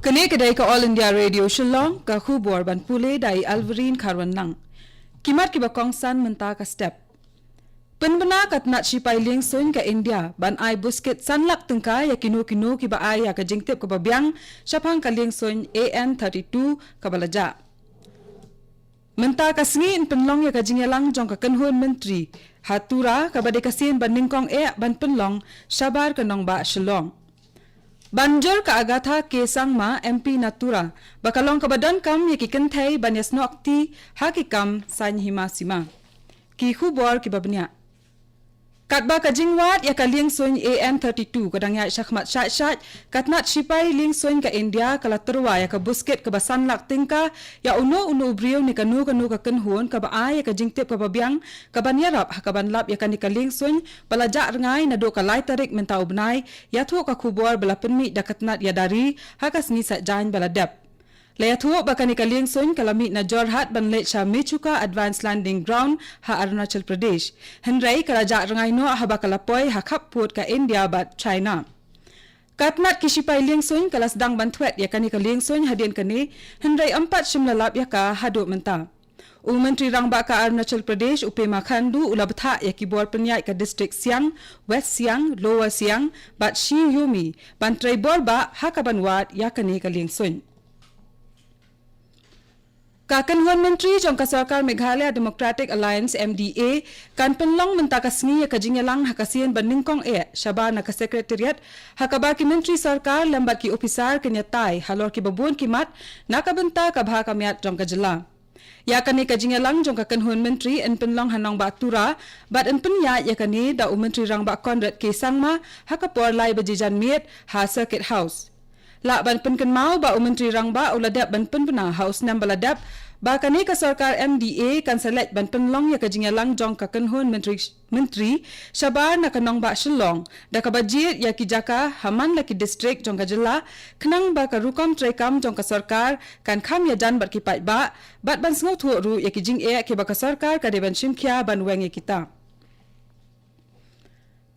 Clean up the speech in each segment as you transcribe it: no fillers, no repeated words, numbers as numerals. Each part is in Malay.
Kene kedai ke All India Radio Shillong ka khubor ban pule dai Alvarin Kharwan lang. Kimat ki bakong san menta ka step. Penbena katnat sipai ling soin ka India ban ai busket sanlak tengka ya kinu ki ba ai ya ka jingtip ka babyang syapang ka ling soin AN32 ka balaja. Menta ka sengi in penlong ya ka jingyalang jong ka kenhun menteri hatura ka bade kasin ban ningkong ban penlong sabar ka nong ba Shillong. Banjur ka agatha ke sangma MP Natura bakalong kabadan kam ye kikenthai banyasno akti hakikam san hima sima ki khubor ki babnya katba ka jingwat ya ka ling soin AN32 kadang ya shakhmat shat katnat sipai ling soin ka India kala terwa ya ka busket ka basan lak tingka ya uno brio ni kanu ka kenhun ka ba ai ya ka jingtip ka babyang ka banyarap ka banlap ya ka ni ka ling soin balaja rengai na do ka lai tarik mentau benai ya thu ka khubor bala penmi da katnat ya dari hakas ni sa jain bala dep Laya thuo bakani kaling soin kalami na Jorhat banle cha Mechuka Advanced Landing Ground ha Arunachal Pradesh. Henry karaja rangai no ha bakalapoy ha khapput ka India bat China. Katnat kisipay ling soin kalas dang bantwet ya kani kaling soin hadin kani Henry ampat shimlalap ya ka hado menta. Menteri Rangba ka Arunachal Pradesh Upema Khandu ulabtha ya kibor penyai ka district Siang, West Siang, Lower Siang bat Shi Yumi bantrai borba ha kabanwat ya kani kaling soin. Kakanhuan Menteri Jongka Sarkar Meghalaya Democratic Alliance MDA kan penlong mentakasni ya kajingalang hakasian baningkong syaba na ka sekretariat hakabar ki Menteri Sarkar lambat ki opisar kenyatai halor ki babun kimat nakabenta ka bha kamiat jongka jela. Ya kani kajingalang jongka kanhuan Menteri en penlong hanong batura bat en penya ya kani da Menteri Rangba Conrad K Sangma hakapor lai bajijan miet ha Circuit House. La ban penken mau ba Menteri Rangba uladap ban penbena house nam baladap ba kani ka sarkar MDA kan select ban penlong ya kajingalang jong ka kanhun menteri sabar na kanong ba Shillong da ka bajit ya ki jaka haman laki district jong ka jela kenang ba ka rukom trekam jong ka sarkar kan kham ya jan bat ki pai ba bat ban sngo thu ru ya ki jing ke ba ka sarkar ka de ban shimkhia ban weng ya kita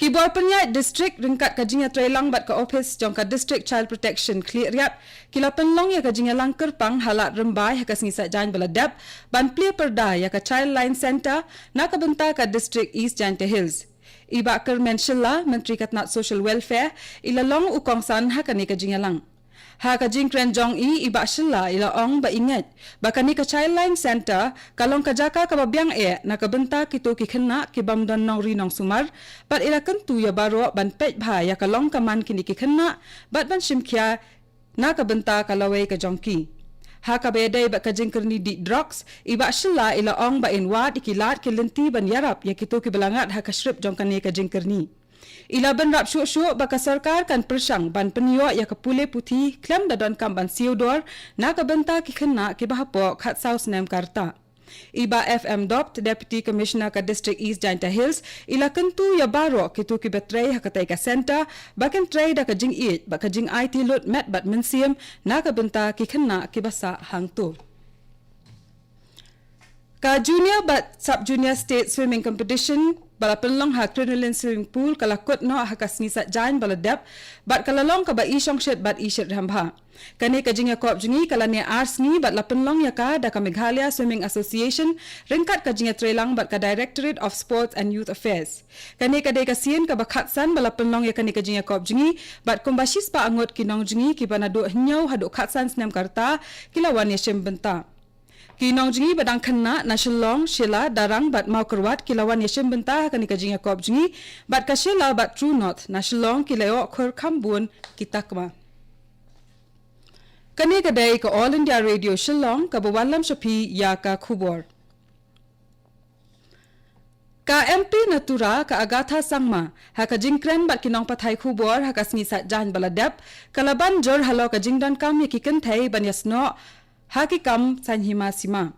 Kibor penyat district ringkat kajinya trelang bat ka office jong ka district child protection clear riap kila penlong ya kajinya lang kerpang halat rembai ha kasngi sa jan baladap ban plia perda ya ka child line center na ka benta ka district east jante hills iba ker menshilla menteri katnat social welfare ila long ukongsan ha kani kajinya lang ha ka jingkren jong iba shilla ila ong ba ingat bakani ka child line center kalong ka jaka ka babyang na ka benta kito ki khenna ki bamdon nong ri nong sumar bat ila kentu ya baro ban pej bha ya kalong ka man kini ki khenna bat ban shimkhia na ka benta ka lawai ka jongki ha ka bedai ba ka jingkerni di drugs iba shilla ila ong ba inwat ikilat ki lenti ban yarap ya kito ki belangat ha ka shrip jong kani ka jingkerni Ila ban rap syuk-syuk baka sarkar kan persang ban penyo ya kapule putih klem dadon kam ban siodor na kabenta ki kena ki bahapo khat South Nem Karta. Iba FM Dopt Deputy Commissioner ka District East Janta Hills ila kentu ya baro kitu ki betray hakatai ka center bakan tray da ka jing it baka jing IT lot met bat mensiam na kabenta ki kena ki basa hangtu. Ka junior but sub junior state swimming competition bala penlong ha crinoline swimming pool kala kot no ha kasni sa jan bala dep bat kala long ka ba isong shet bat ishet rambha kane ka jinga kop jingi kala ne ars ni bat la penlong ya ka da ka Meghalaya Swimming Association ringkat ka jinga trelang bat ka Directorate of Sports and Youth Affairs kane ka de ka sien ka ba khatsan bala penlong ya kane ka jinga kop jingi bat kumbashis pa angot kinong jingi ki banado hnyau hado khatsan snem karta kilawan ya benta Kinong jingi badang kena na Shillong Shila darang bat mau kerwat kilawan yashim benta kani ka jinga kop jingi bat ka Shila bat True North na Shillong kilao khur kambun kitakma kani ka day ka All India Radio Shillong ka bawalam shapi ya ka khubor ka MP Natura ka Agatha Sangma ha ka jingkren bat kinong pathai khubor ha ka sngi sa jan baladap kalaban jor halo ka jingdan kam yakiken thai banyasno Hakikam sanhima sima.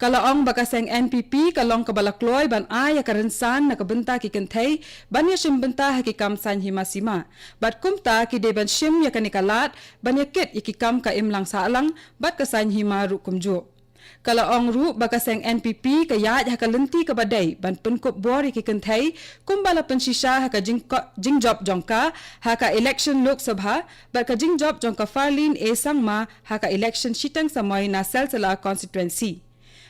Kalaong bakaseng NPP kalong kabalakloy ban ay karensan na kabenta ki kenthai ban ya shimbenta hakikam sanhima sima. Bat kumta ki de ban shim ya kanikalat ban yakit ikikam ka imlang saalang bat ka sanhima rukumjo. Kalau ong ru bakaseng NPP kaya haka lenti ke badai ban penkup bori ki kentai kumbala pensisa haka jing job jongka haka election Lok Sabha baka jing job jongka Farlin A Sangma haka election Shitang Samoy na Selsela constituency.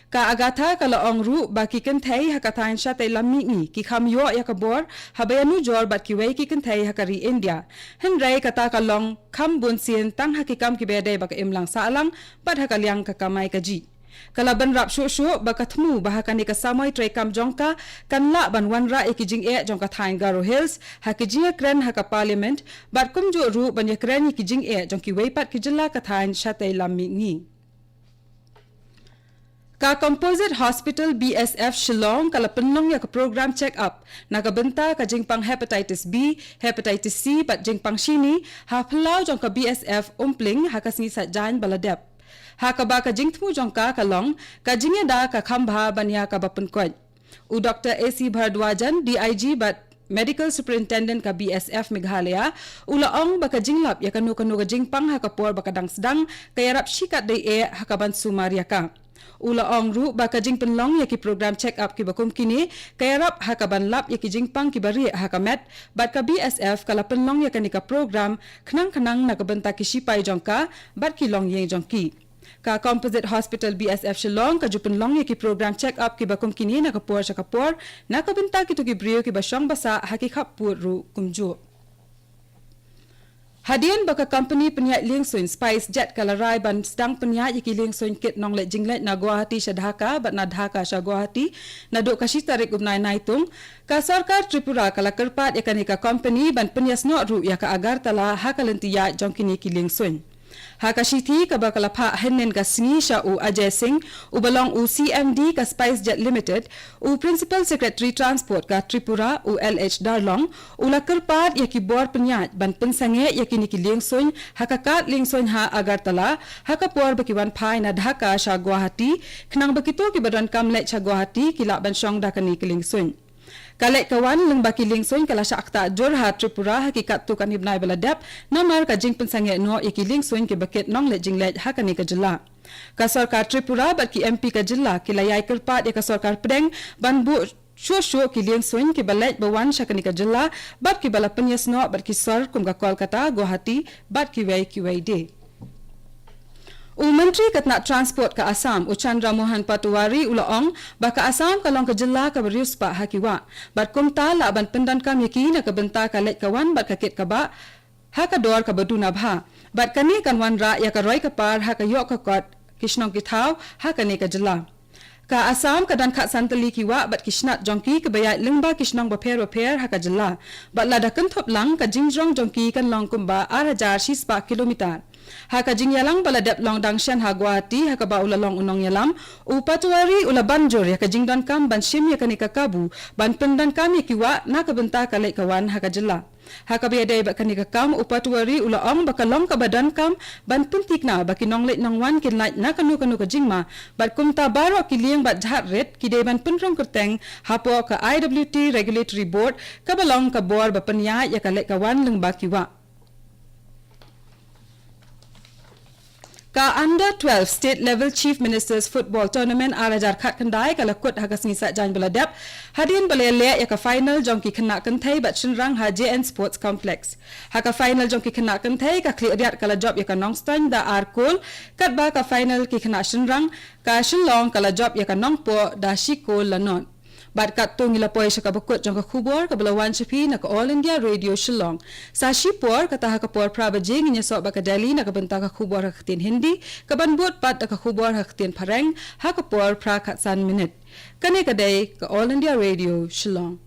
Ka agatha kalau ong ru baki kentai haka tain syate lammi ni ki kham yo ya kabor habayanu jor bat ki wei ki kentai haka ri India henrai kata kalong kham bun sien tang hakikam ki bedai baka imlang salang bat haka liang ka kamai kaji kala ban rap shu baka thmu bahaka ni ka samai trai kam jongka kan la ban wan ra ekijing e jongka tain Garo Hills hakijing kren haka parliament bat kum jo ru ban ya kren ki jing e jongki wei pat ki jilla ka tain syate lammi ni. Ka Composite Hospital BSF Shillong kala penlong ya ka program check up nakabenta ka jingpang hepatitis B, hepatitis C pat jingpang shini ha plau jong ka BSF umpling ha ka singi sa jan baladep. Ha ka ba ka jingtmu jong ka kalong ka jingya da ka khambha banya ka bapenkoy. U Dr. AC Bhardwajan DIG bat Medical Superintendent ka BSF Meghalaya ulaong baka jinglap ya kanu ka jingpang ha ka por baka dang sedang kayarap shikat day e ha ka ban sumaria ka. Ula ong ru baka jing penlong yaki program check up ki bakum kini kaya rap haka banlap yaki jing pang ki bari haka met bat ka BSF kala penlong yakani ka program kenang nakabenta ki sipai jongka bat ki long yeng jongki ka Composite Hospital BSF Shillong ka jupen long yaki program check up ki bakum kini nakapor nakabenta ki tu ki brio ki basyong basa haki khapur ru kumju. Hadian baka company penyat Lingsun Spice Jet kalarai ban sedang penyat yaki Lingsun kit nong let jinglet na Guwahati sya Dhaka bat na Dhaka sya Guwahati na duk kashi tarik ubnai naitung ka sarkar Tripura kala kerpat yakani ka company ban penyas no ru ya ka Agartala hakalentiya jongkini ki Lingsun. Haka shiti ka bakala pa hennen ka singi sya u Ajay Singh u balong u CMD ka Spice Jet Limited u Principal Secretary Transport ka Tripura u LH Darlong u lakerpat yaki bor penyat ban pensange yaki niki Lingsun haka kat Lingsun ha Agartala haka por bakiwan pai na Dhaka sya Guwahati kenang begitu ki badan kamlet sya Guwahati kilak ban syong dakani ki Lingsun. Kalek kawan leng baki Lingsun kala syakta Jorhat Tripura hakikat tu kan ibnai baladap namar ka jing pensange no yaki Lingsun ki bakit nong let jinglet hakani ka jilla. Ka sarkar Tripura bat ki MP ka jilla ki layai kerpat ya ka sarkar Pedeng ban bu Shushu ki Lingsun ki balet bawan syakani ka jilla bat ki bala penyas no bat ki sar kum ka Kolkata Guwahati bat ki wei de. Menteri Katnak Transport ke Assam Chandra Mohan Patuwari ulaong baka Assam kalong ke jilla ka beriuspa hakiwa bat kumta la ban pendan kam yaki na kabenta ka let kawan bat kakit ka ba haka dor ka baduna bha bat kani kan wan ra ya ka roi ka par haka yok ka kot kishnong kithaw haka ne ka jilla ka Assam kadan khat santali kiwa bat kishnat jongki ke bayat lingba kishnong baper haka jilla bat la da kenthop lang ka jingjong jongki kan long kumba 8,000 kilometer. Haka jing yalang baladap long dangshan ha Guwahati haka ba ulalong unong yalam u Patuwari ula banjur yaka jing dan kam ban shim yaka ni kabu ban pendan kam yakiwa na kabenta kalek kawan haka jilla haka biadai bak kani kam u Patuwari ula ong baka long ka badan kam ban puntik na baki nong let nong wan kin light na kanu ka jingma bat kumta baro ki liang bat jahat ret ki de ban punrong kerteng hapo ka IWT Regulatory Board ka balong ka bor ba penya yaka lek kawan leng bakiwa. Ka Under 12 State Level Chief Ministers Football Tournament arajar khat kandai kala kut hagas ngisa jan baladap hadin balele ya ka final jongki kena kentai bat shinrang ha JN Sports Complex haka final jongki kena kentai ka kliat kala job ya ka Nongstan da Arkol kat ba ka final ki kena shinrang ka Shillong kala job ya ka Nongpo da Shikol Lanon bat kat tu ngila poy sa kabukut jong ka khubor ka balawan chapi na ka All India Radio Shillong sa shipor kata ha ka por prabajing nya so ba ka Delhi na ka benta ka khubor ha ktin Hindi ka banbut pat ka khubor ha ktin Pareng ha ka por pra khat san minute kane ka day ka All India Radio Shillong.